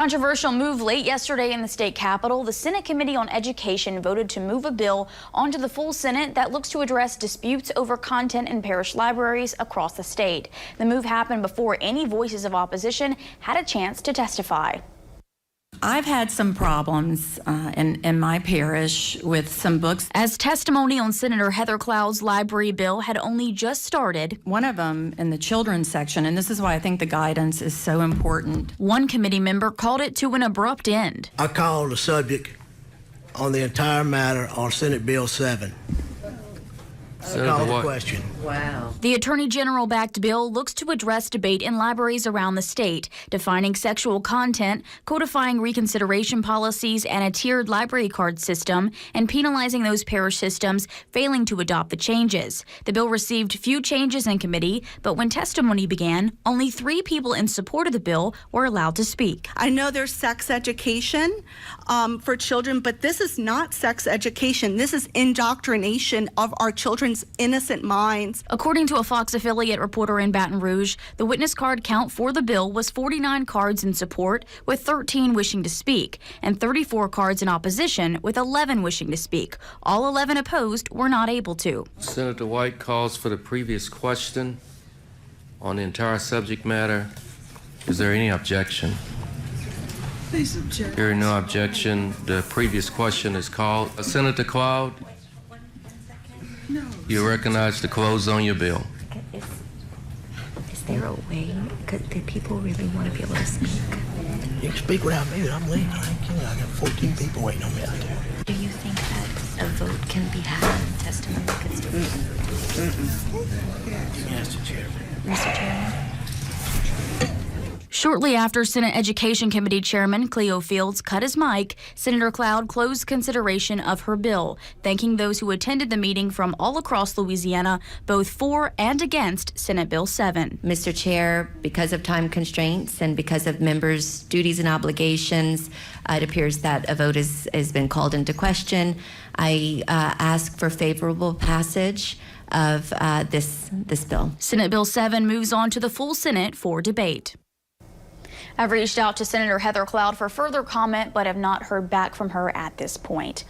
Controversial move late yesterday in the state capitol. The Senate Committee on Education voted to move a bill onto the full Senate that looks to address disputes over content in parish libraries across the state. The move happened before any voices of opposition had a chance to testify. I've had some problems in my parish with some books. As testimony on Senator Heather Cloud's library bill had only just started. One of them in the children's section, and this is why I think the guidance is so important. One committee member called it to an abrupt end. I called the subject on the entire matter on Senate Bill 7. I called the question. Wow. The Attorney General-backed bill looks to address debate in libraries around the state, defining sexual content, codifying reconsideration policies and a tiered library card system, and penalizing those parish systems failing to adopt the changes. The bill received few changes in committee, but when testimony began, only 3 people in support of the bill were allowed to speak. I know there's sex education for children, but this is not sex education. This is indoctrination of our children's innocent minds. According to a Fox affiliate reporter in Baton Rouge, the witness card count for the bill was 49 cards in support, with 13 wishing to speak, and 34 cards in opposition, with 11 wishing to speak. All 11 opposed were not able to. Senator White calls for the previous question on the entire subject matter. Is there any objection? Please object. Hearing no objection, the previous question is called. Senator Cloud, No. you recognize the close on your bill. Is there a way? Because the people really want to be able to speak. You can speak without me, but I'm leaving. I got 14 people waiting on me out there. Do you think that a vote can be had and testimony could still be Yes, Mr. Chairman. Mr. Chairman? Shortly after Senate Education Committee Chairman Cleo Fields cut his mic, Senator Cloud closed consideration of her bill, thanking those who attended the meeting from all across Louisiana, both for and against Senate Bill 7. Mr. Chair, because of time constraints and because of members' duties and obligations, it appears that a vote has been called into question. I ask for favorable passage of this bill. Senate Bill 7 moves on to the full Senate for debate. I've reached out to Senator Heather Cloud for further comment, but have not heard back from her at this point.